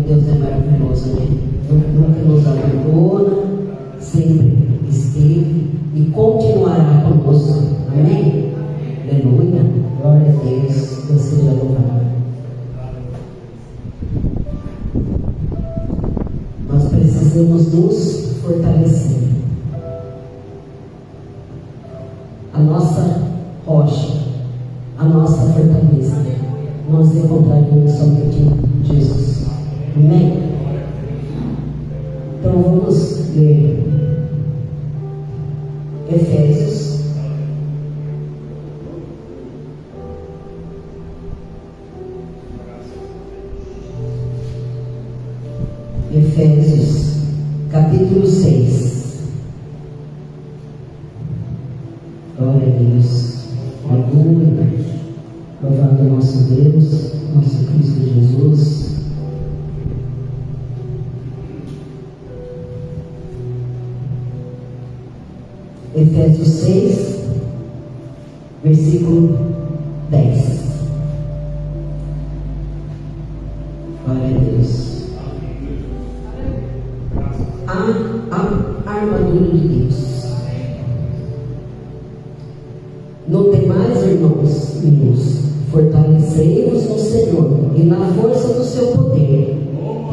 Deus é maravilhoso, né? Nunca nos abandona, sempre esteve e continuará conosco. Amém? Aleluia. Glória a Deus. Deus seja louvado. Nós precisamos nos fortalecer. A nossa rocha, a nossa fortaleza, nós encontraremos somente em Jesus. Amém? Então vamos ler Efésios. Efésios, capítulo 6. Glória a Deus. Aleluia. Louvado nosso Deus, nosso Cristo Jesus. Efésios 6, versículo 10. Glória a Deus. A armadura de Deus. No demais, irmãos meus, fortalecei-vos no Senhor e na força do seu poder,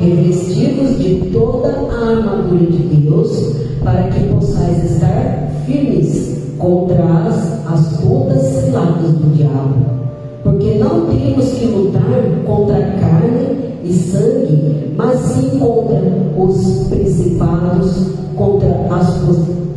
revesti-vos de toda a armadura de Deus, para que possais estar firmes contra as astutas ciladas do diabo. Porque não temos que lutar contra a carne e sangue, mas sim contra os principados, contra as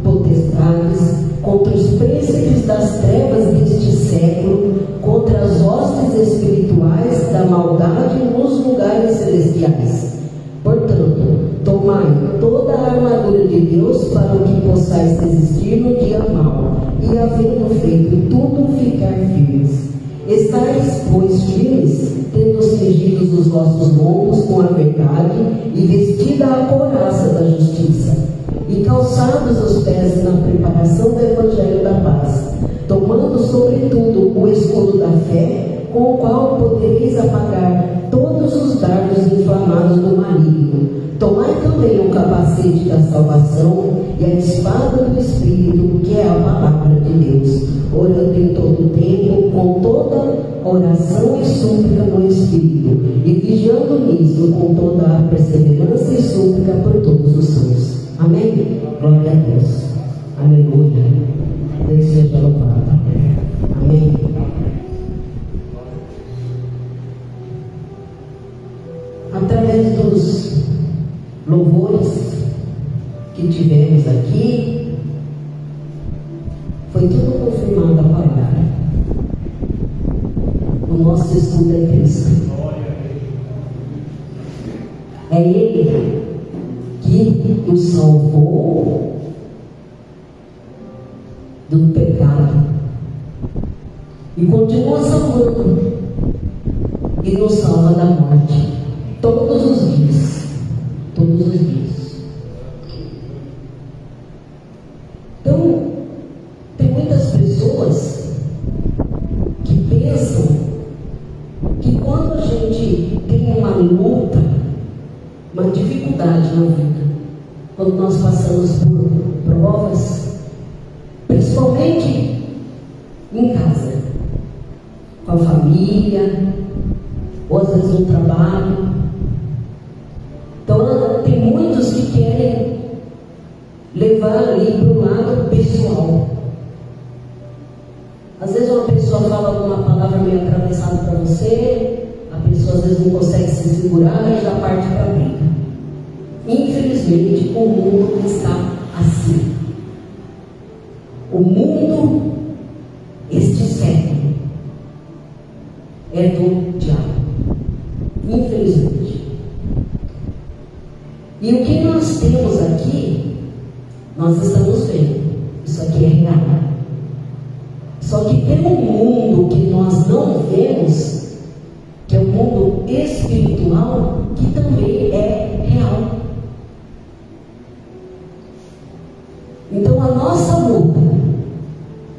potestades, contra os príncipes das trevas deste século, contra as hostes espirituais da maldade nos lugares celestiais. Portanto, tomai toda a armadura de Deus para que possais resistir no dia mau, e havendo feito tudo, ficar firmes. Estais, pois, firmes, tendo cingidos os vossos lombos com a verdade, e vestida a couraça da justiça, e calçados os pés na preparação do evangelho da paz, tomando sobretudo o escudo da fé, com o qual podereis apagar todos os dardos inflamados do maligno. Tomai também o capacete da salvação e a espada do Espírito, que é a palavra de Deus, orando em todo o tempo, com toda oração e súplica no Espírito, e vigiando nisso com toda a perseverança e súplica por todos os santos. Amém? Glória a Deus. Aleluia. Deus seja louvado. Amém. Através dos louvores que tivemos aqui, foi tudo confirmado a palavra. O nosso escudo é Cristo. É Ele que nos salvou do pecado e continua salvando e nos salva da morte todos os dias. Todos os dias. Então, tem muitas pessoas que pensam que quando a gente tem uma luta, uma dificuldade na vida, quando nós passamos por provas, principalmente em casa, com a família, ou às vezes no trabalho. Então, tem muitos que querem levar ali para o lado pessoal. Às vezes uma pessoa fala alguma palavra meio atravessada para você, a pessoa às vezes não consegue se segurar e já parte para a briga. Infelizmente, o mundo está assim. O mundo, este século, é do diabo. Infelizmente. E o que nós temos aqui, nós estamos vendo. Isso aqui é real. Só que tem um mundo que nós não vemos, que é o mundo espiritual, que também é real. Então a nossa luta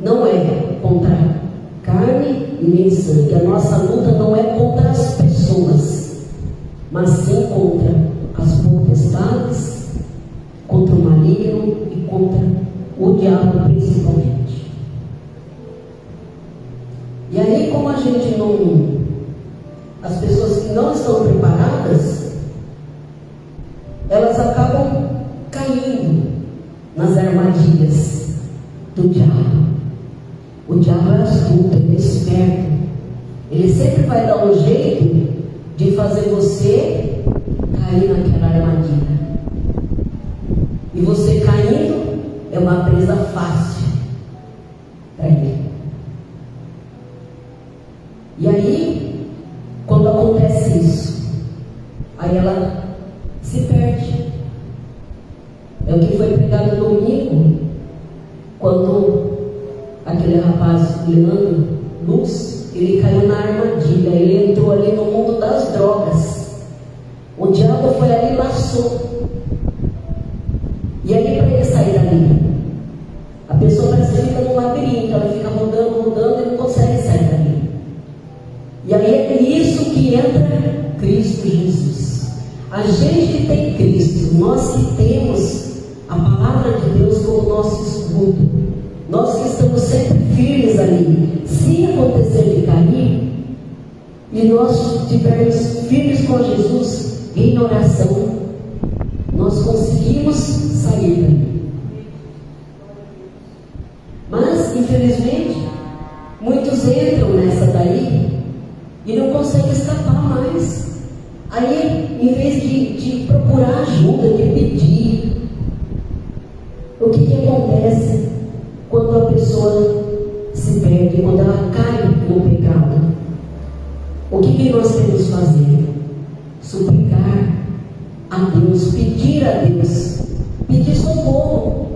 não é contra carne e nem sangue. A nossa luta não é contra as pessoas. mas sim contra as potestades, contra o maligno e contra o diabo principalmente. E aí, como a gente não... As pessoas que não estão preparadas, elas acabam caindo nas armadilhas do diabo. O diabo é astuto, ele é esperto. Ele sempre vai dar um jeito de fazer você cair naquela armadilha. E você caindo é uma presa fácil para ele. E aí, quando acontece isso, aí ela se perde. É o que foi pregado domingo, quando aquele rapaz, Leandro Luz, ele caiu na armadilha, ele entrou ali no mundo das drogas. O diabo foi ali e laçou. E aí, para ele sair dali, a pessoa parece que fica num labirinto, ela fica rodando e não consegue sair dali. E aí é nisso que entra Cristo Jesus. A gente que tem Cristo, nós que temos a palavra de Deus como nosso escudo, nós que estamos sempre firmes ali, se acontecer de cair, e nós estivermos firmes com Jesus em oração, nós conseguimos sair dali. Mas, infelizmente, muitos entram nessa daí e não conseguem escapar mais. Aí, em vez de procurar ajuda, de pedir, o que acontece quando a pessoa se perde, quando ela cai no pecado? O que nós temos que fazer? Suplicar a Deus, pedir a Deus, pedir socorro.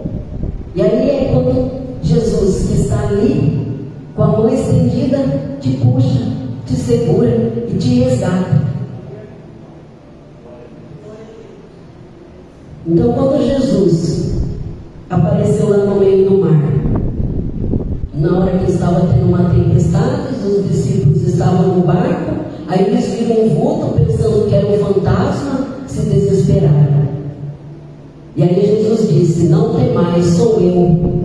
E aí é quando Jesus, que está ali, com a mão estendida, te puxa, te segura e te resgata. Então, quando Jesus apareceu lá no meio do mar, na hora que estava tendo uma tempestade, os discípulos estavam no barco, aí eles viram um vulto, pensando que era um fantasma, se desesperaram. E aí Jesus disse: não temais, sou eu,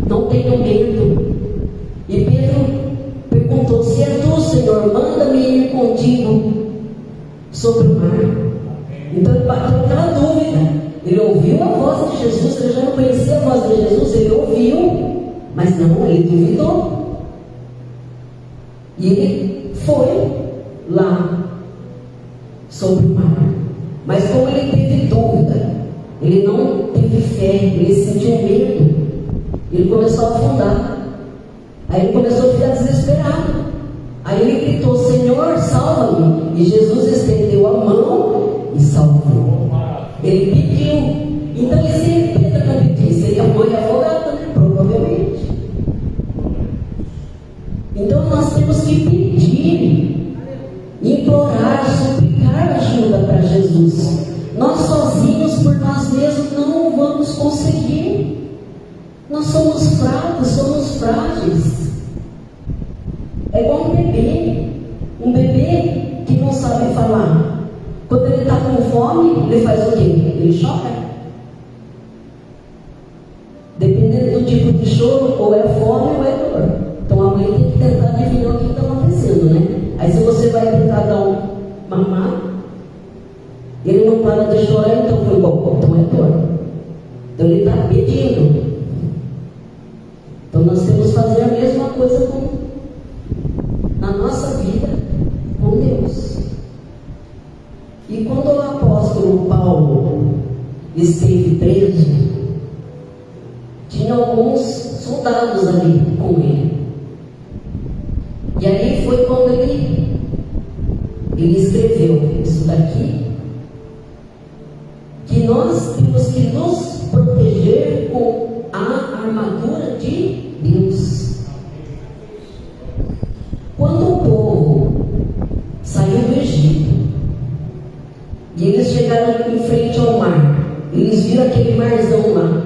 não tenho medo. E Pedro perguntou: se é tu, Senhor, manda-me ir contigo sobre o mar. Então ele bateu aquela dúvida. Ele ouviu a voz de Jesus, ele já não conhecia a voz de Jesus, ele ouviu, mas não, ele duvidou. E ele foi lá sobre o mar. Mas como ele teve dúvida, ele não teve fé, ele sentiu medo, ele começou a afundar. Aí ele começou a ficar desesperado. Aí ele gritou: Senhor, salva-me. E Jesus estendeu a mão e salvou. Ele pediu. Então, e se Pedro não pedisse, ele ia morrer afogado, né? Provavelmente. Então nós temos que pedir, implorar, suplicar ajuda para Jesus. Nós sozinhos, por nós mesmos, não vamos conseguir. Nós somos fracos, somos frágeis. É igual um bebê. Um bebê que não sabe falar. Quando ele está com fome, ele faz o quê? Ele chora. Dependendo do tipo de choro, ou é fome ou é dor. Então a mãe tem que tentar adivinhar o que está acontecendo, né? Aí se você vai tentar dar um mamar, ele não para de chorar, então foi bom, então é dor. Então ele está pedindo. Então nós temos que fazer a mesma coisa na nossa vida com Deus. E quando o apóstolo Paulo esteve preso, tinha alguns soldados ali com ele. E aí foi quando ele escreveu isso daqui, que nós temos que nos proteger com a armadura de Deus. Quando o povo saiu do Egito e eles chegaram em frente ao mar, eles viram aquele marzão lá.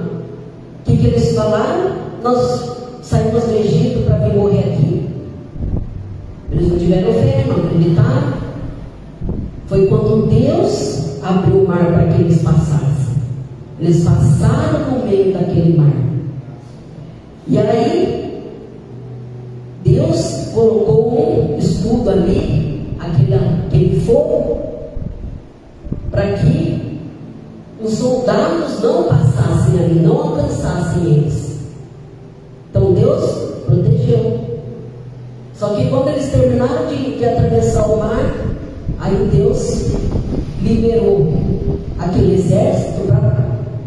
O que eles falaram? Nós saímos do Egito para vir morrer aqui. Eles não tiveram fé, não acreditaram. Foi foi quando Deus abriu o mar para que eles passassem. Eles passaram no meio daquele mar. E aí, Deus colocou um escudo ali, aquele fogo, para que os soldados não passassem ali, não alcançassem eles. Então Deus protegeu. Só que quando eles terminaram de atravessar o mar, aí Deus liberou aquele exército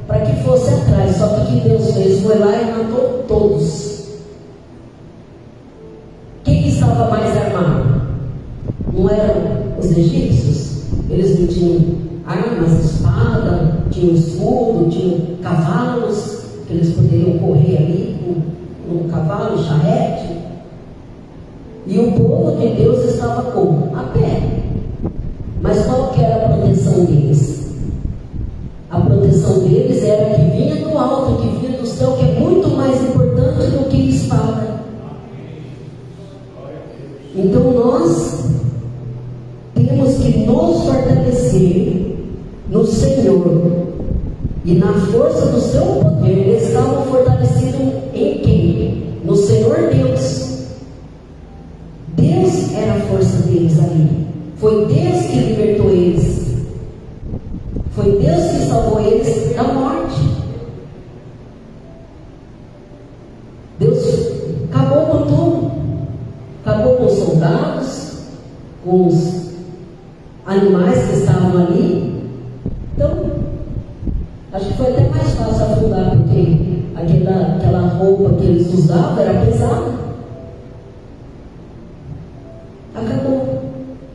para que fosse atrás. Só que o que Deus fez foi lá e matou todos. Quem estava mais armado? Não eram os egípcios? Eles não tinham armas, espada, tinham escudo, tinham cavalos, que eles poderiam correr ali com um cavalo, charrete. E o povo de Deus estava como? A pé. Mas qual que era a proteção deles? A proteção deles era que vinha do alto, que vinha do céu, que é muito mais importante do que espada. Então nós temos que nos fortalecer no Senhor e na força do seu poder. Eles estavam fortalecidos em quem? No Senhor Deus. Deus era a força deles ali. Foi Deus que libertou eles. Foi Deus que salvou eles da morte. Deus acabou com tudo. Acabou com os soldados, com os animais que estavam ali. Então, acho que foi até mais fácil afundar, porque aquela roupa que eles usavam era pesada. Acabou.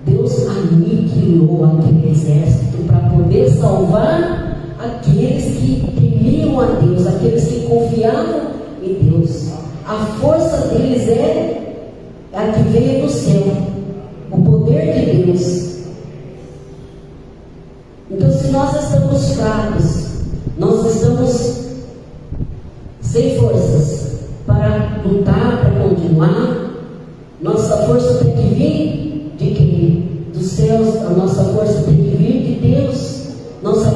Deus aniquilou aquele exército para poder salvar aqueles que temiam a Deus, aqueles que confiavam em Deus. A força deles é a que veio do céu, o poder de Deus. Então, se nós estamos fracos, nós estamos sem forças para lutar, para continuar, nossa força tem que vir de quem? Dos céus. A nossa força tem que vir de Deus. Nossa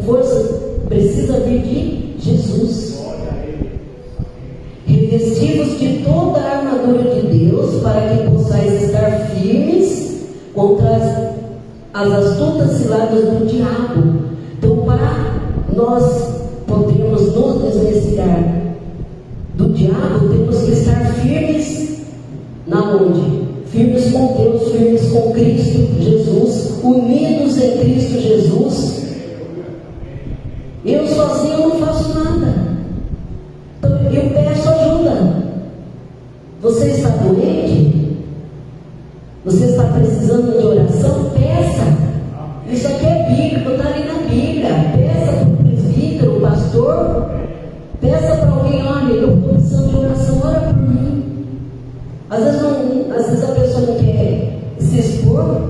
força precisa vir de Jesus. Revestivos de toda a armadura de Deus, para que possais estar firmes contra as astutas ciladas do diabo. Então, para nós podermos nos desvencilhar do diabo, temos que estar firmes na onde? Firmes com Deus, firmes com Cristo Jesus, unidos em Cristo Jesus. Eu sozinho não faço nada. Então eu peço ajuda. Você está doente? Você está precisando de oração? Peça. Isso aqui é bíblico, está ali na Bíblia. Peça para o presbítero, o pastor. Peça para alguém, olha, eu estou precisando de oração, ora por mim. Às vezes a pessoa não quer se expor.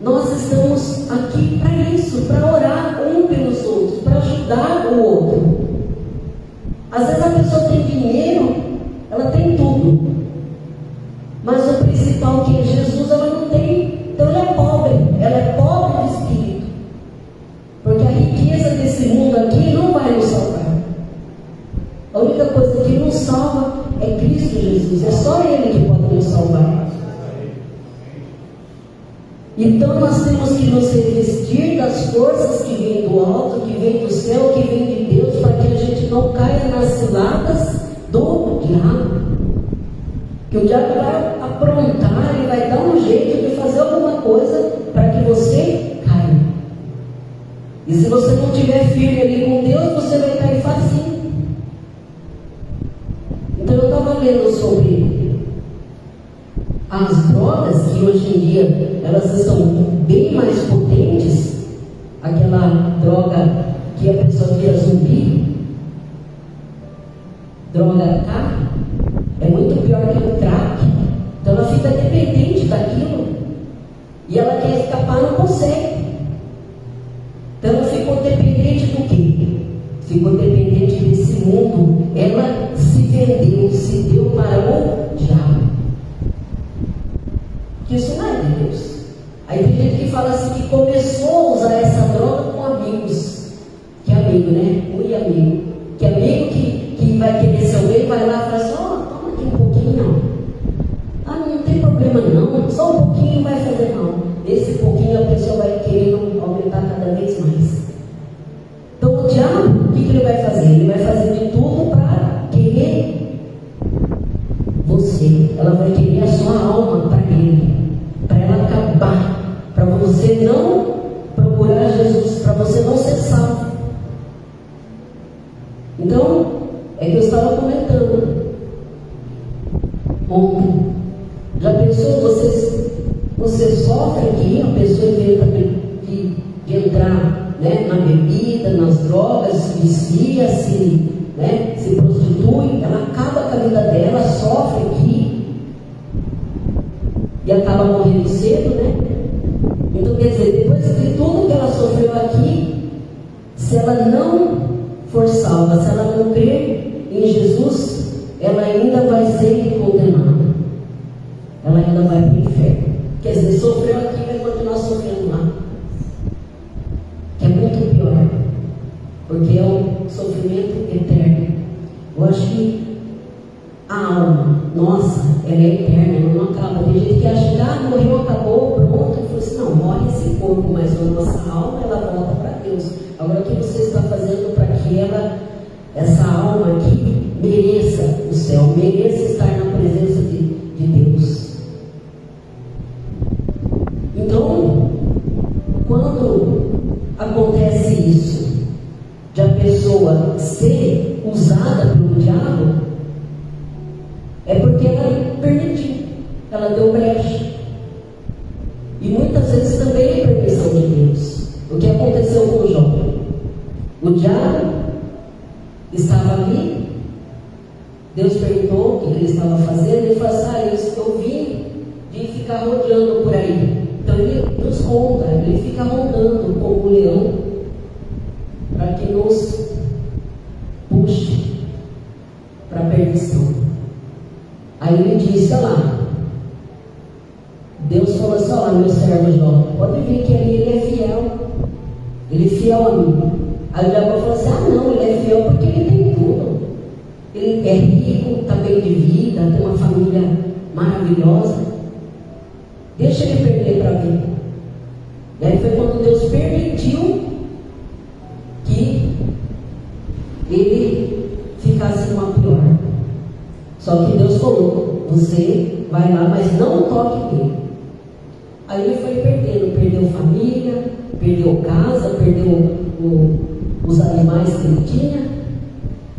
Nós estamos aqui para isso, para orar um pelos outros, para ajudar o outro. Às vezes a pessoa tem dinheiro, ela tem tudo, mas o principal que é Jesus, ela não tem. Então ela é pobre de espírito, porque a riqueza desse mundo aqui não vai nos salvar. A única coisa que nos salva é Cristo Jesus, é só Ele que pode nos salvar. Então nós temos que nos revestir das forças que vêm do alto, que vêm do céu, que vêm de Deus, para que a gente não caia nas ciladas do diabo. Que o diabo vai aprontar e vai dar um jeito de fazer alguma coisa para que você caia. E se você não estiver firme ali com Deus, você vai cair facinho. Então eu estava lendo sobre as drogas, que hoje em dia elas estão bem mais potentes. Aquela droga que a pessoa vira zumbi, droga K, é muito pior que o crack. Então ela fica dependente daquilo e ela quer escapar, não consegue. Então ela ficou dependente do quê? Ficou dependente desse mundo. Ela se vendeu, se deu para o diabo. Que isso não é de Deus. Aí tem gente que fala assim, que começou a usar essa droga com amigos. Que é amigo, né? Muito amigo. Que amigo que vai querer seu bem, vai lá e fala assim, ó, toma aqui um pouquinho. Ah, não tem problema não, só um pouquinho vai fazer mal. Esse pouquinho a pessoa vai querer aumentar cada vez mais. Então o diabo, o que ele vai fazer? Ele vai fazer de tudo para querer você. Ela vai querer a sua alma para ele, para ela acabar, para você não procurar Jesus, para você não ser salvo. Então, é que eu estava comentando ontem. Já pensou, você sofre aqui, a pessoa inventa de entrar, né, na bebida, nas drogas, se vicia, se prostitui, ela acaba com a vida dela, sofre aqui e acaba morrendo cedo, né? Então, quer dizer, depois de tudo que ela sofreu aqui, se ela não for salva, se ela não crer em Jesus, ela ainda vai ser condenada. Ela ainda vai para o inferno. Quer dizer, sofreu aqui e vai continuar sofrendo lá. Que é muito pior. Porque é um sofrimento eterno. Eu acho que a alma, nossa, ela é eterna, ela não acaba. Tem gente que acha que morreu, acabou, pronto. E falou assim, não, morre esse corpo, mas a nossa alma, ela volta para Deus. Agora, o que você está fazendo para que essa alma aqui, mereça o céu, mereça estar na presença de Deus? Então, quando acontece isso, de a pessoa ser usada pelo diabo, é porque ela permitiu, ela deu brecha. E muitas vezes também é permissão de Deus. O que aconteceu com o Jó? O diabo estava ali, Deus perguntou o que ele estava fazendo, ele falou assim, eu vim de ficar rodeando por aí. Então ele nos ronda, ele fica rondando como um leão, para que nos puxe para a perdição. Aí ele disse, olha lá, Deus falou assim, olha lá, meu servo Jó, pode ver que ali ele é fiel a mim. Aí o diabo falou assim, não, ele é fiel porque ele tem tudo. Ele é rico, está bem de vida, tem uma família maravilhosa. Deixa ele perder para ver. E aí foi quando Deus permitiu que ele ficasse numa pior. Só que Deus falou, você vai lá, mas não toque nele. Aí ele foi perdeu família, perdeu casa, perdeu os animais que ele tinha,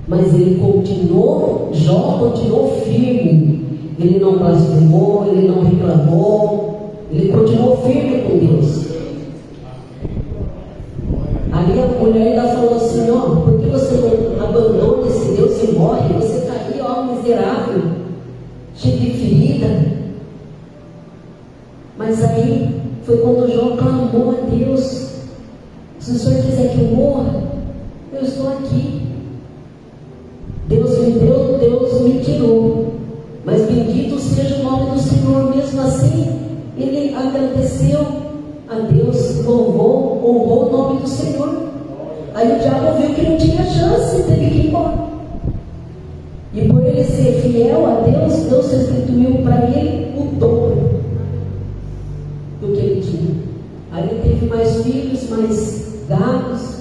mas ele Jó continuou firme. Ele não blasfemou, ele não reclamou, ele continuou firme com Deus. Aí a mulher ainda falou assim, por que você não abandona esse Deus e morre? Você está aí, miserável, cheio de ferida. Mas aí foi quando Jó clamou a Deus, se o Senhor quiser que eu morra, eu estou aqui. Deus me deu, Deus me tirou. Mas bendito seja o nome do Senhor. Mesmo assim, ele agradeceu a Deus, honrou o nome do Senhor. Aí o diabo viu que não tinha chance, teve que ir embora. E por ele ser fiel a Deus, Deus restituiu para ele o dobro do que ele tinha. Aí ele teve mais filhos, mais gados.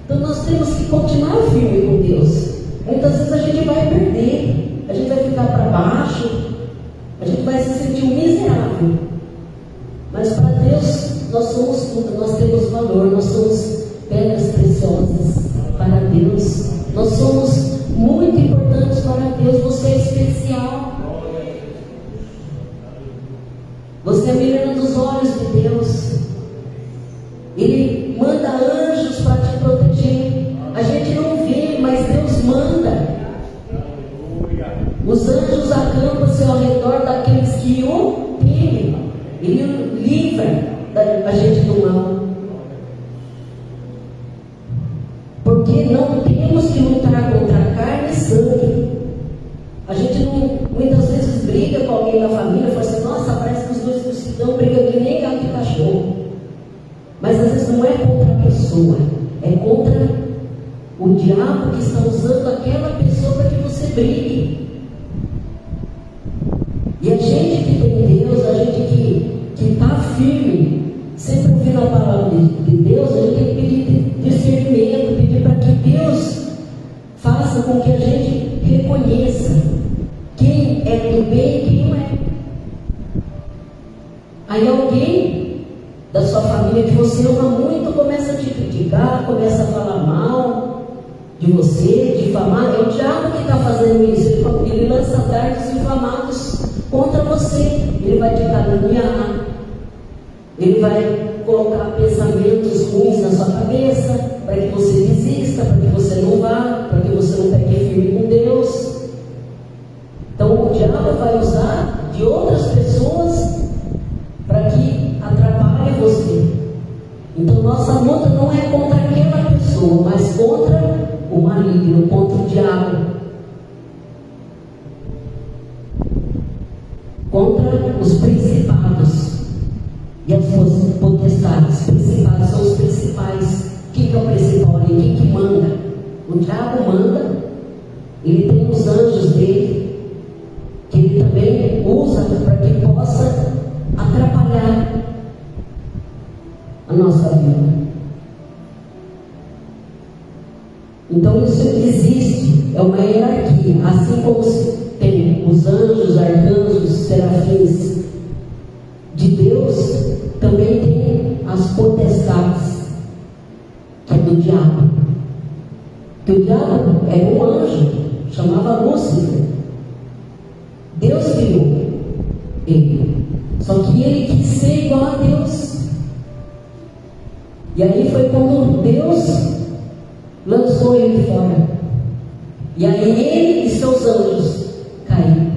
Então nós temos que continuar firme com Deus. Muitas vezes a gente vai perder, a gente vai ficar para baixo, a gente vai se sentir um miserável. Mas para Deus nós somos tudo, nós temos valor, nós somos pedras preciosas para Deus. Nós somos muito importantes para Deus. Você é especial. Você é a menina dos olhos de Deus. Ele manda anjos para te proteger. A gente não vê, mas Deus manda. Os anjos acampam-se ao redor daqueles que o temem. Ele livra a gente do mal. Porque não temos que lutar contra a carne e sangue. A gente não, muitas vezes briga com alguém da família, fala assim, nossa, parece que os dois não se dão, briga que nem gato diabo que está usando aquela pessoa para que você brigue. E a gente que tem Deus, a gente que está firme, sempre ouvindo a palavra de Deus, a gente tem que pedir discernimento, pedir para que Deus faça com que a gente reconheça quem é do bem e quem não é. Aí alguém da sua família que você ama muito começa a te criticar, começa a falar mal de você, difamar. É o diabo que está fazendo isso. Ele lança dardos inflamados contra você. Ele vai te caluniar, ele vai colocar pensamentos ruins na sua cabeça, para que você desista, para que você não vá, para que você não pegue firme com Deus. Então o diabo vai usar de outras pessoas para que atrapalhe você. Então nossa luta não é contra aquela pessoa, mas contra o maligno, contra o diabo, contra os principados e as potestades. Principados são os principais. Quem é o principal ali? Quem que manda? O diabo manda. Ele tem os anjos dele, que ele também usa para que possa atrapalhar a nossa vida. Então isso existe, é uma hierarquia. Assim como tem os anjos, arcanjos, serafins de Deus, também tem as potestades, que é do diabo. Que o diabo era um anjo, chamava Lúcifer. Deus criou ele, só que ele quis ser igual a Deus. E aí foi quando Deus lançou ele fora. E aí ele e seus anjos caíram.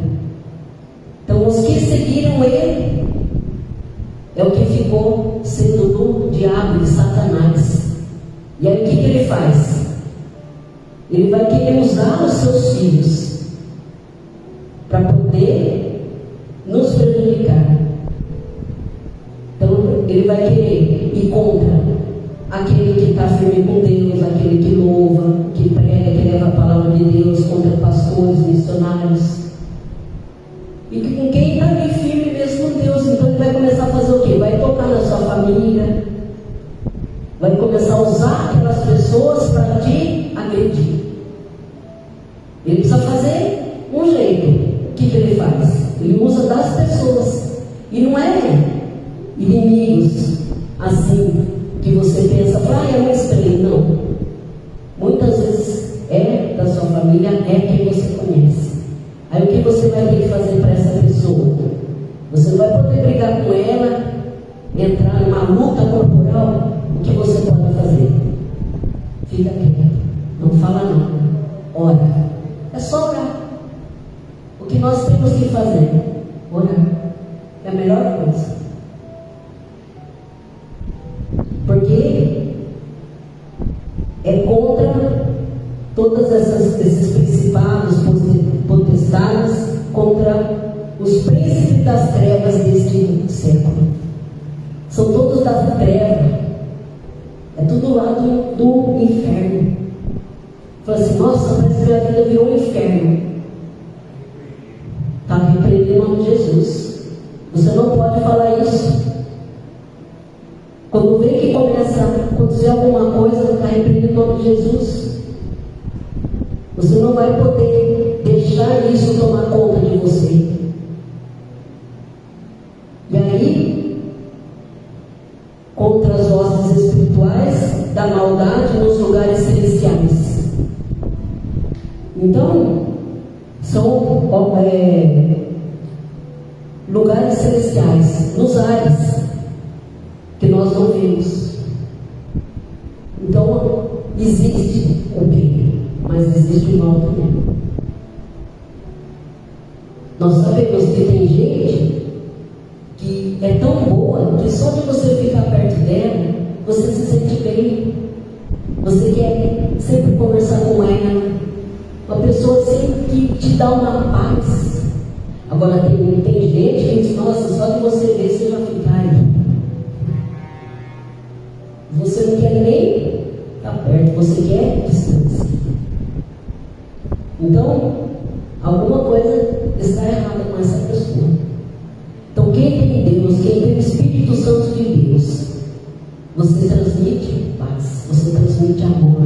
Então os que seguiram ele é o que ficou sendo do diabo, de Satanás. E aí o que ele faz? Ele vai querer usar os seus filhos para poder nos prejudicar. Então ele vai querer ir contra aquele que está firme com Deus, aquele que louva, que prega, que leva a palavra de Deus, contra pastores, missionários. E com quem está ali firme mesmo com Deus. Então ele vai começar a fazer o quê? Vai tocar na sua família, vai começar a usar aquelas pessoas para te agredir. Ele precisa fazer um jeito. O que ele faz? Ele usa das pessoas. E não é inimigos assim que você pensa, é um estranho. Não. Muitas vezes é da sua família, é quem você conhece. Aí o que você vai ter que fazer para essa pessoa? Você não vai poder brigar com ela, entrar numa luta corporal. O que você pode fazer? Fica quieto, não fala nada, ora. É só orar. O que nós temos que fazer? Orar. É a melhor coisa. Porque é contra todas esses principados, potestades, contra os príncipes das trevas deste século. São todos da treva. É tudo lá do inferno. Fala assim, nossa, parece que a vida virou um inferno. Está repreendendo em nome de Jesus. Você não pode falar isso. Quando vê que começa a acontecer alguma coisa, está repreendendo em nome de Jesus. Você não vai poder deixar isso tomar conta de você. E aí, contra as hostes espirituais da maldade nos lugares celestiais. Então, são lugares celestiais, nos ares, que nós não vemos. Então, existe o bem, mas existe o mal também. Nós sabemos que tem gente que é tão boa que só de você ficar perto dela, você se sente bem. Você quer sempre conversar com ela. Uma pessoa sempre que te dá uma paz. Agora tem gente que diz, nossa, só de você ver você já fica aí. Você não quer nem estar perto, você quer distância. Então, alguma coisa está errada com essa pessoa. Então, quem tem Deus, quem tem o Espírito Santo de Deus, você transmite paz, você transmite amor.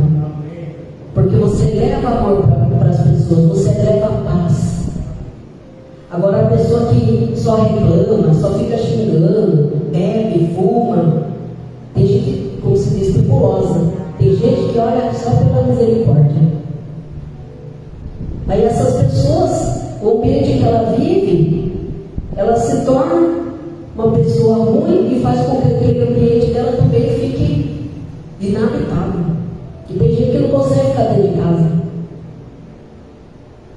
Porque você leva amor para as pessoas, você leva paz. Agora, a pessoa que só reclama, só fica xingando, bebe, fuma, tem gente, como se diz, tripulosa. Tem gente que olha só pela misericórdia. Aí essas pessoas, o ambiente que ela vive, ela se torna uma pessoa ruim e faz com que aquele ambiente dela também fique inabitável. E tem gente que não consegue ficar dentro de casa.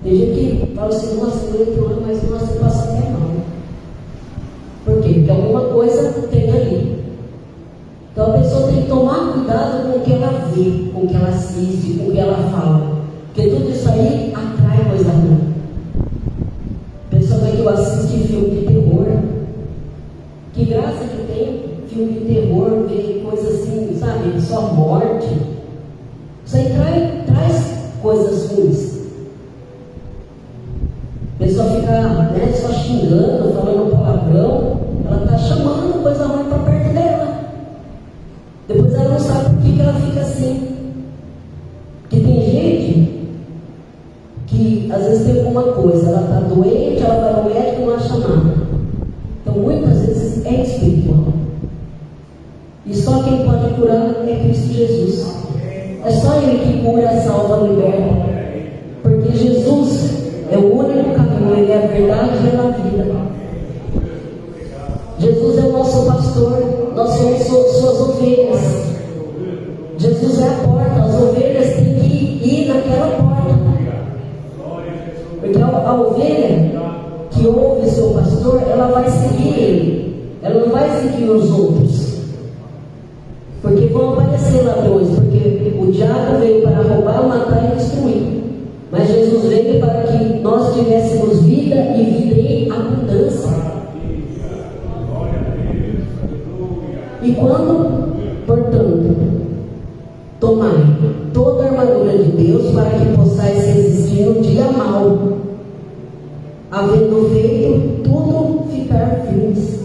Tem gente que fala assim, nossa, eu entro lá, mas nossa, eu passo até mal. Por quê? Porque alguma coisa tem ali. Então a pessoa tem que tomar cuidado com o que ela vê, com o que ela assiste, com o que ela fala. Porque tudo isso aí atrai coisa ruim. A pessoa vai que eu assisto filme de terror. Que graça que tem filme de terror, ver coisa assim, sabe? Só morte. Isso aí traz coisas ruins. A pessoa fica só xingando, falando palavrão, ela está chamando coisa ruim para perto dela. Depois ela não sabe por que ela fica assim. Porque tem gente que às vezes tem alguma coisa, ela está doente, ela vai ao médico e não acha nada. Então muitas vezes é espiritual. E só quem pode curar é Cristo Jesus. É só Ele que cura, salva, liberta. Porque Jesus é o único caminho, Ele é a verdade e Ele é a vida. Jesus é o nosso pastor, nós somos suas ovelhas. Jesus é a porta, as ovelhas têm que ir naquela porta. Porque a ovelha que ouve seu pastor, ela vai seguir Ele, ela não vai seguir os outros. Porque vão aparecer ladrões, porque o diabo veio para roubar, matar e destruir. Mas Jesus veio para que nós tivéssemos vida e vida em abundância. E quando, portanto, tomai toda a armadura de Deus para que possais resistir no dia mau, havendo feito tudo ficar firmes.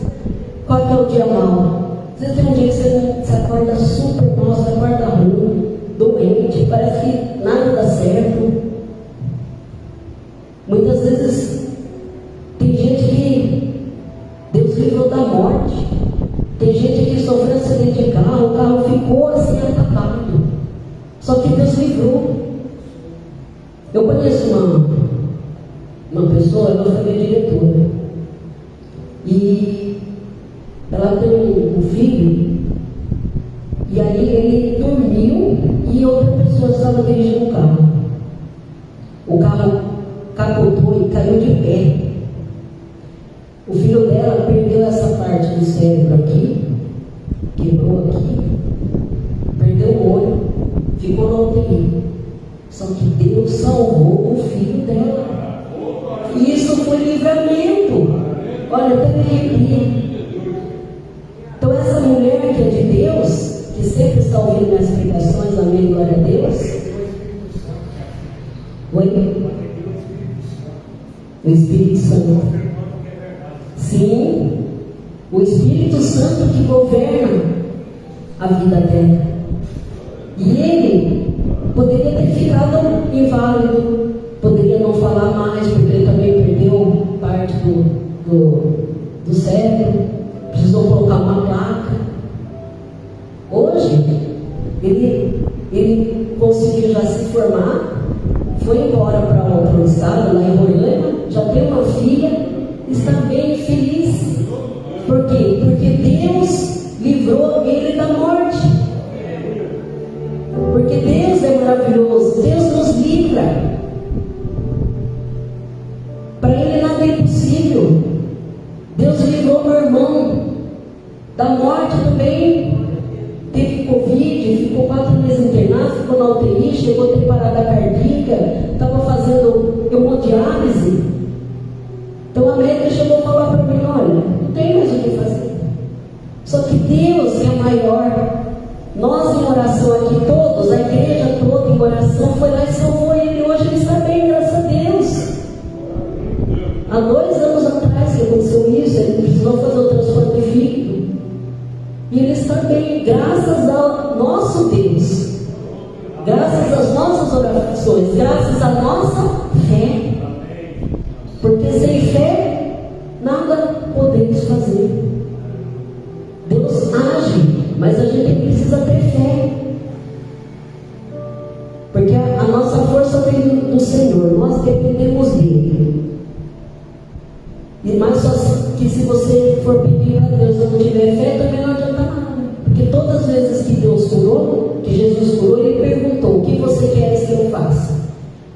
Qual que é o dia mau? Às vezes tem um dia que você se acorda super mal, você acorda ruim, doente, parece que nada dá certo. Muitas vezes tem gente que Deus livrou da morte. Tem gente que sofreu um acidente de carro, o carro ficou assim acabado. Só que Deus livrou. Eu conheço uma pessoa, ela foi minha diretora. E ela tem um filho. E aí ele dormiu e outra pessoa estava dirigindo o carro. O carro capotou e caiu de pé. O filho dela perdeu essa parte do cérebro aqui, quebrou aqui, perdeu o olho, ficou na UTI. Só que Deus salvou o filho dela. E isso foi livramento. Olha, até me arrepio. Então essa mulher que é de Deus, que sempre está ouvindo minhas pregações, amém, glória a Deus. Oi? O Espírito Santo. Sim, o Espírito Santo que governa a vida dela. E ele poderia ter ficado inválido, poderia não falar mais, porque ele também perdeu parte do cérebro, precisou colocar uma placa. Hoje, ele conseguiu já se formar, foi embora para outro estado, lá em Roraima, já tem uma filha, está bem feliz. Por quê? Porque Deus livrou ele da morte. Porque Deus é maravilhoso, Deus nos livra. Para Ele nada é impossível. Deus livrou meu irmão da morte também. Teve Covid, ficou 4 meses internado, ficou na UTI, chegou a ter parada cardíaca, estava fazendo hemodiálise. Então a médica chegou a falar para mim, olha, não tem mais o que fazer. Só que Deus é maior. Nós em oração aqui todos, a igreja toda em oração, foi lá e salvou ele. Hoje ele está bem, graças a Há 2 anos atrás que aconteceu isso, ele precisou fazer o transplante de fígado. E ele está bem, graças ao nosso Deus, graças às nossas orações, graças à nossa fé. Porque sem fé, nada podemos fazer. Deus age, mas a gente precisa ter fé. Porque a nossa força vem do Senhor, nós dependemos dele. Mas só que se você for pedir para Deus e não tiver fé, também não adianta nada. Porque todas as vezes que Deus curou, que Jesus curou, ele perguntou: o que você quer que eu faça?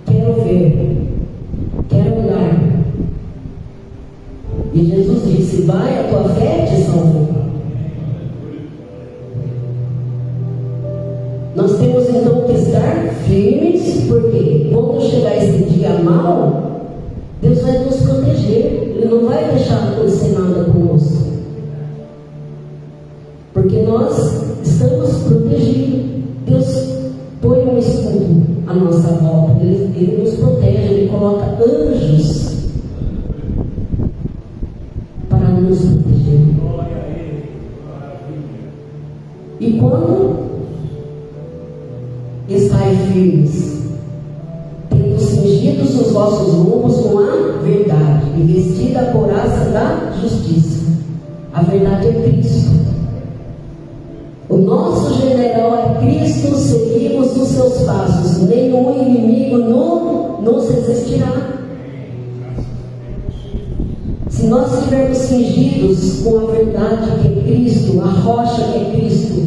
Quero ver, quero olhar. E Jesus disse: vai, a tua fé te salvou. Nós temos então que estar firmes, porque quando chegar esse dia mal, Deus vai nos proteger. Ele não vai deixar acontecer nada conosco, porque nós estamos protegidos. Deus põe um escudo à nossa volta, ele nos protege, ele coloca anjos para nos proteger. E quando estai firmes, tendo cingidos os vossos lombos com a verdade, e vestida a couraça da justiça. A verdade é Cristo. O nosso general é Cristo, seguimos os seus passos, nenhum inimigo nos resistirá. Se nós estivermos cingidos com a verdade que é Cristo, a rocha que é Cristo,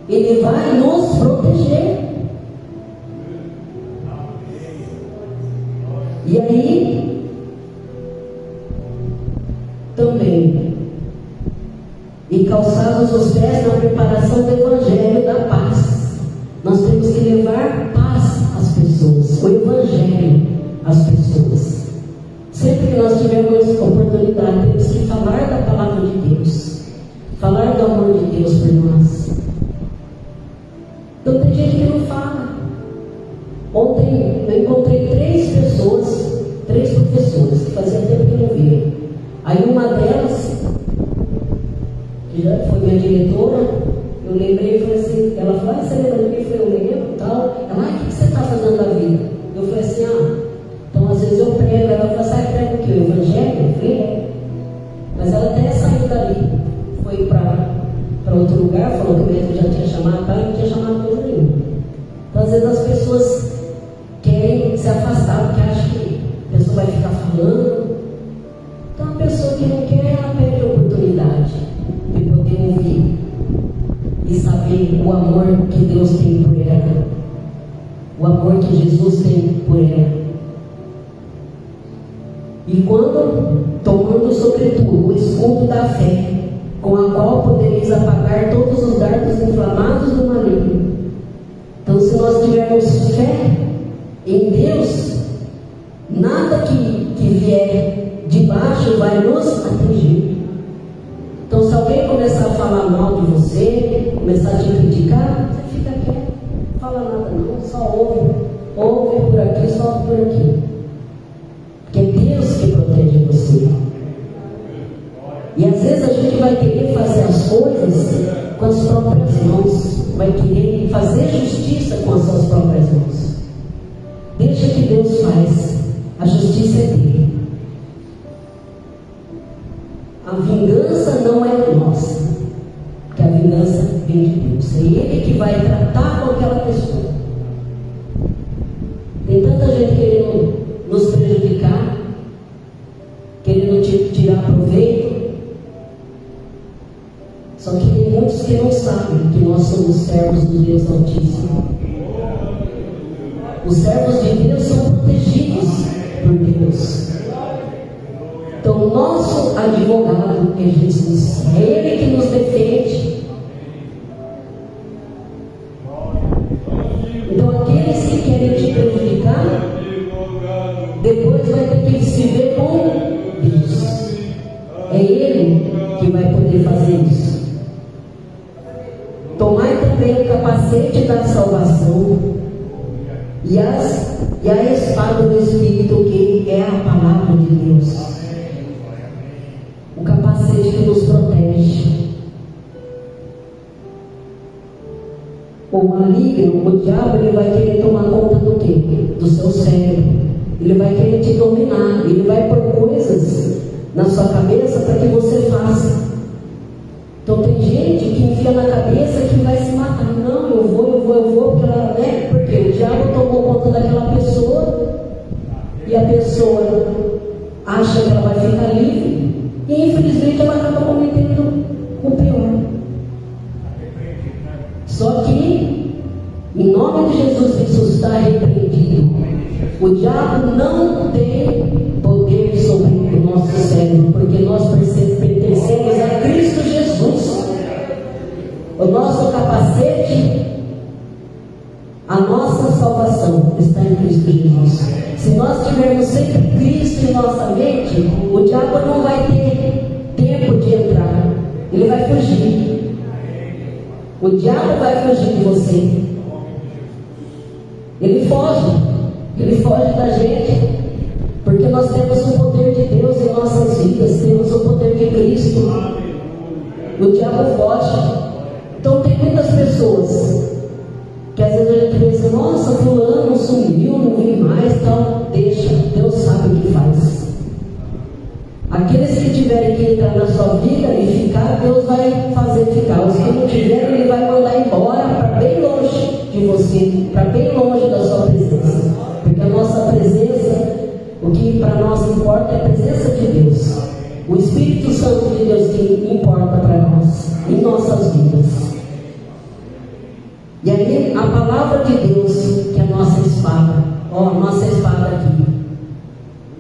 Ele vai nos proteger. E aí, também, e calçados os pés na preparação do Evangelho da paz. Nós temos que levar paz às pessoas, o Evangelho às pessoas. Sempre que nós tivermos oportunidade, temos que falar da palavra de Deus, falar do amor de Deus por nós. Então tem gente que não fala. Ontem eu encontrei 3 pessoas, 3 professoras, que fazia tempo que não via. Aí uma delas, que já foi minha diretora, eu lembrei e falei assim, ela falou: você lembra de mim? Eu falei: eu lembro e tal. Ela: o que você está fazendo da vida? Eu falei assim: então às vezes eu prego. Ela falou: sabe, prega o quê? O Evangelho? Eu falei: é. Mas ela até saiu dali, foi para outro lugar, falou que o médico já tinha chamado, pai, não tinha chamado coisa nenhuma. Então às vezes as pessoas querem se afastar, porque acham que a pessoa vai ficar falando. Então a pessoa que não quer, ela perde a oportunidade de poder ouvir e saber o amor que Deus tem por ela, o amor que Jesus tem por ela. E quando, tomando sobretudo o escudo da fé, com a qual podereis apagar todos os dardos inflamados do maligno. Então, se nós tivermos fé em Deus, nada que vier de baixo vai nos atingir. Então, se alguém começar a falar mal de você, começar a te criticar, você fica quieto, não fala nada não, só ouve por aqui, solta por aqui. Porque é Deus que protege você. E às vezes a gente vai querer fazer as coisas com as próprias mãos, vai querer fazer justiça com as suas próprias mãos. Deixa que Deus faz, a justiça é dele. A vingança não é nossa, porque a vingança vem de Deus. É Ele que vai tratar com aquela pessoa. Tem tanta gente querendo nos prejudicar, querendo tirar proveito. Só que tem muitos que não sabem que nós somos servos do Deus Altíssimo. Os servos de Deus são protegidos por Deus. Então, o nosso advogado é Jesus. É Ele que nos defende. Então, aqueles que querem te prejudicar, depois vai ter que se ver com Deus. É Ele que vai poder fazer isso. Tomai também o capacete da salvação e a espada do Espírito, que é a palavra de Deus. o maligno, o diabo, ele vai querer tomar conta do quê? Do seu cérebro. Ele vai querer te dominar. Ele vai pôr coisas na sua cabeça para que você faça. Então tem gente que enfia na cabeça que vai se matar. Não, eu vou, porque ela, né? Porque o diabo tomou conta daquela pessoa e a pessoa acha que ela vai ficar livre e infelizmente ela acaba cometendo o pior. Só que, em nome de Jesus, isso está repreendido. O diabo não tem poder sobre o nosso cérebro, porque nós pertencemos a Cristo Jesus. O nosso capacete, a nossa salvação está em Cristo Jesus. Se nós tivermos sempre Cristo em nossa mente, o diabo não vai ter tempo de entrar. Ele vai fugir. O diabo vai fugir de você. Ele foge da gente, porque nós temos o poder de Deus em nossas vidas, temos o poder de Cristo. O diabo foge. Então tem muitas pessoas que às vezes a gente pensa, nossa, fulano sumiu, não vi mais, tal. Deixa, Deus sabe o que faz. Aqueles que tiverem que entrar na sua vida e ficar, Deus vai fazer ficar. Os que não tiverem, Ele vai mandar embora para bem longe de você, para bem longe da sua presença. Porque a nossa presença, o que para nós importa é a presença de Deus. O Espírito Santo de Deus que importa para nós, em nossas vidas. E aí, a palavra de Deus, que é a nossa espada, ó, a nossa espada aqui,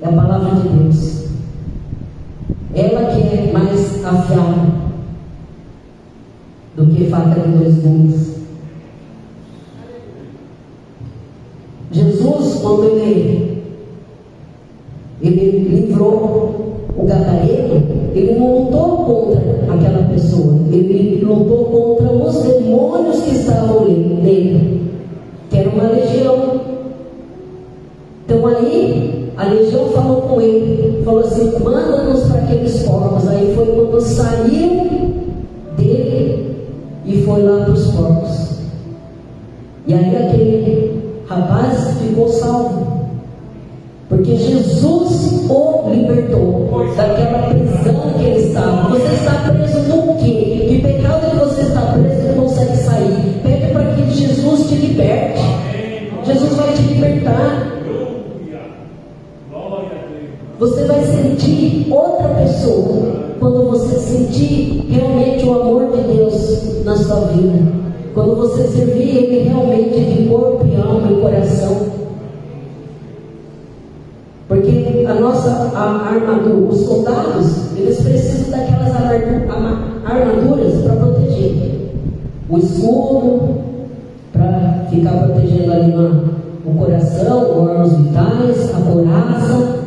é a palavra de Deus. Ela que é mais afiada do que faca de dois gumes. Jesus, quando ele livrou o gadareno, ele não lutou contra aquela pessoa, ele lutou contra os demônios que estavam nele, que era uma legião. Então aí a legião falou com ele, falou assim, manda-nos para aqueles porcos. Aí foi quando saiu dele e foi lá para os porcos. E aí aquele rapaz ficou salvo, porque Jesus o libertou daquela prisão que ele estava. Você está preso no quê? Que pecado que você está preso e não consegue sair? Pede para que Jesus te liberte. Jesus vai te libertar. Você vai sentir outra pessoa quando você sentir realmente o amor de Deus na sua vida. Quando você servir Ele realmente de corpo e alma e coração. Porque a nossa armadura, os soldados, eles precisam daquelas armaduras para proteger. O escudo, para ficar protegendo ali o coração, os órgãos vitais, a couraça,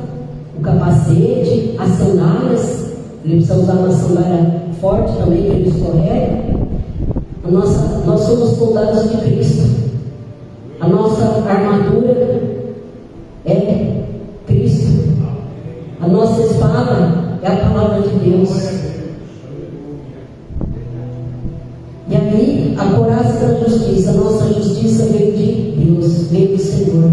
o capacete, as sandálias. Ele precisa usar uma sandália forte também, que ele escorrega. Nós somos soldados de Cristo. A nossa armadura é Cristo. A nossa espada é a palavra de Deus. E aí, a couraça da justiça. A nossa justiça veio de Deus, veio do Senhor.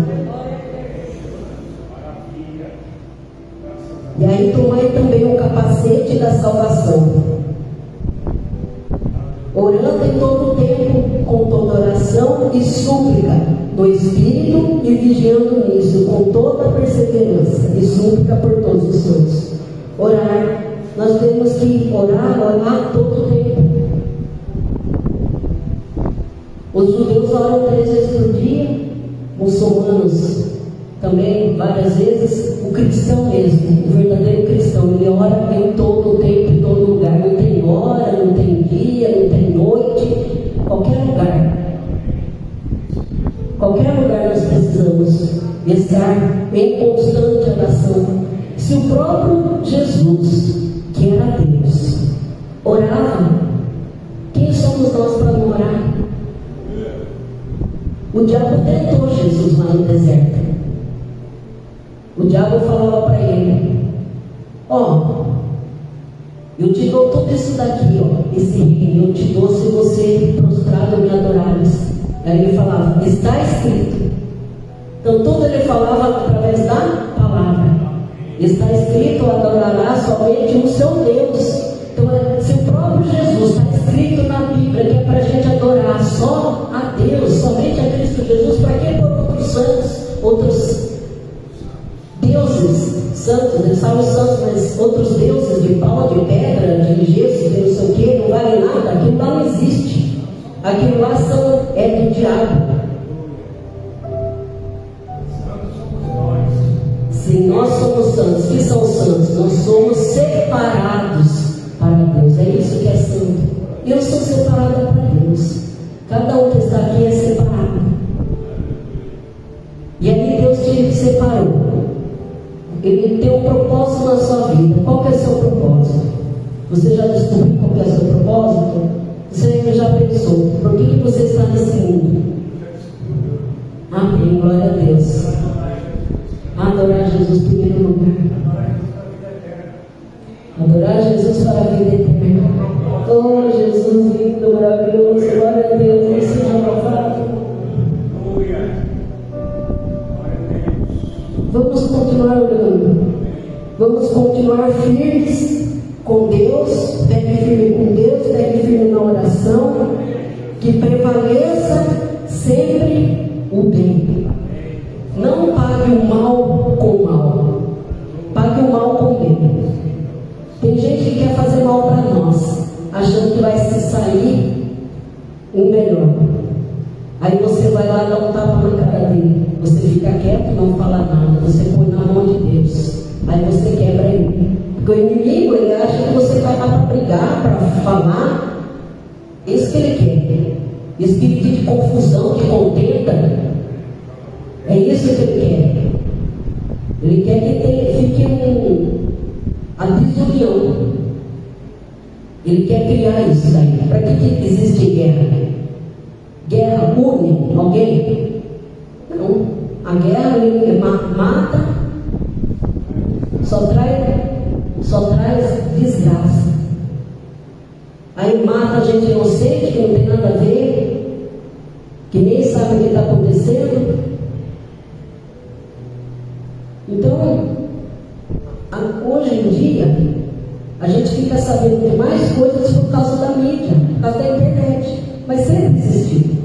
E aí, tomai também o capacete da salvação, orando em todo o tempo, com toda oração e súplica no Espírito, e vigiando nisso, com toda perseverança e súplica por todos os santos. Orar, nós temos que orar todo o tempo. Os judeus oram 3 vezes por dia, muçulmanos também várias vezes. O cristão mesmo, o verdadeiro cristão, ele ora em todo o tempo, em todo lugar. Não tem hora, não tem dia, não tem noite, qualquer lugar. Qualquer lugar nós precisamos estar em constante oração. Se o próprio Jesus, que era Deus, orava, quem somos nós para não orar? O diabo tentou Jesus lá no deserto. O diabo falava para ele, eu te dou tudo isso daqui, esse reino, eu te dou se você prostrado me adorares. falava através da palavra. Está escrito: adorará somente o seu Deus. Então, se o próprio Jesus está escrito na Bíblia que é para a gente adorar só a Deus, somente a Cristo Jesus, para que por outros santos, outros deuses santos? Eles falam santos, mas outros deuses de pau, de pedra, de gesso, de não sei o que, não vale nada. Aquilo lá não existe. Aquilo lá é do diabo. Se nós somos santos, que são santos? Nós somos separados para Deus. É isso que é santo. Eu sou separada para Deus. Cada um que está aqui é separado. E aí Deus te separou. Ele tem um propósito na sua vida. Qual que é o seu propósito? Você já descobriu qual que é o seu propósito? Você já pensou? Por que você está nesse mundo? Amém, glória a Deus. Adorar Jesus em primeiro lugar. Adorar Jesus para a vida eterna. Oh, Jesus lindo, maravilhoso, glória a Deus. Você já louvado. Vamos continuar orando. Vamos continuar firmes com Deus. Pegue firme com Deus, pegue firme na oração. Que prevaleça sempre o bem. Não pague o mal com o mal. Pague o mal com o bem. Tem gente que quer fazer mal para nós, achando que vai se sair um melhor. Aí você vai lá dar um tapa na cara dele. Você fica quieto, não fala nada. Você põe na mão de Deus. Aí você quebra ele. Porque o inimigo, ele acha que você vai lá para brigar, para falar. Isso que ele quer. Espírito de confusão, de contenda. É isso que ele quer. Ele quer que fique a desunião. Ele quer criar isso aí. Para que existe guerra? Guerra une alguém? Não. A guerra ele mata, só traz desgraça. Aí mata a gente inocente, que não tem nada a ver, que nem sabe o que está acontecendo. Então, hoje em dia, a gente fica sabendo de mais coisas por causa da mídia, por causa da internet. Mas sempre existiu.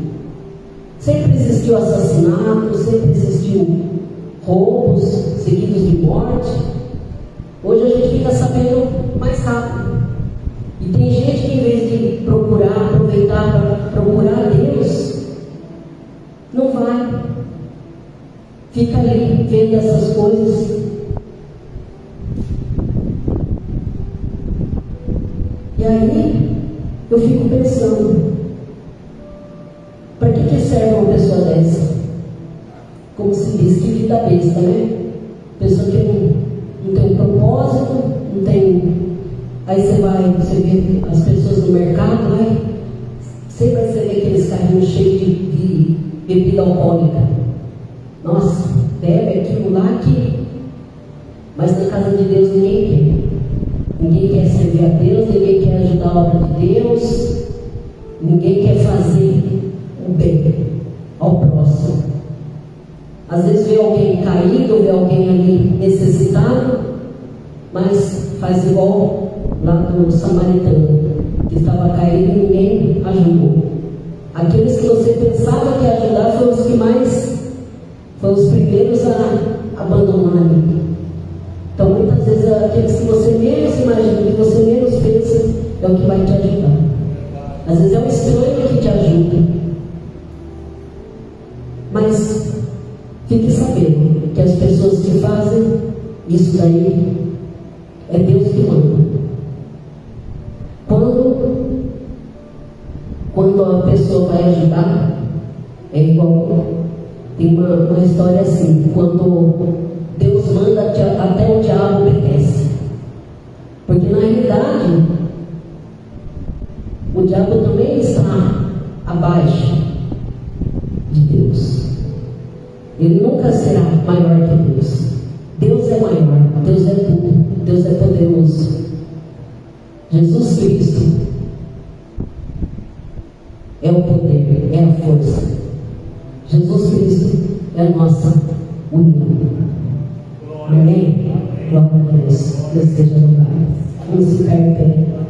Sempre existiu assassinato, sempre existiu roubos seguidos de morte. Hoje a gente fica sabendo mais rápido. E tem gente que, em vez de aproveitar para procurar Deus, não vai. Fica ali vendo essas coisas. E aí eu fico pensando, para que serve uma pessoa dessa? Como se diz, que vida besta, né? Pessoa que não tem um propósito, não tem. Aí você vê as pessoas no mercado, né? Sempre você vê aqueles carrinhos cheios de bebida alcoólica. Nossa, bebe aquilo lá que. Mas na casa de Deus ninguém quer. Ninguém quer servir a Deus, ninguém quer ajudar a obra de Deus, ninguém quer fazer o bem ao próximo. Às vezes vê alguém caído, vê alguém ali necessitado, mas faz igual lá do samaritano, que estava caído e ninguém ajudou. Aqueles que você pensava que ia ajudar foram os primeiros a abandonar ali. Então muitas vezes aqueles que você menos imagina, que você menos pensa, é o que vai te ajudar. Às vezes é um estranho que te ajuda. Mas fique sabendo que as pessoas que fazem isso daí é Deus que manda. Quando a pessoa vai ajudar, é igual, tem uma história assim, quando Deus manda, até o diabo obedece. Porque na realidade o diabo também está abaixo de Deus. Ele nunca será maior que Deus. Deus é maior, Deus é tudo, Deus é poderoso. Jesus Cristo é o poder, é a força. Jesus Cristo é a nossa unido. Amém? Glória a Deus. Deus esteja no lugar. Vamos ficar em pé.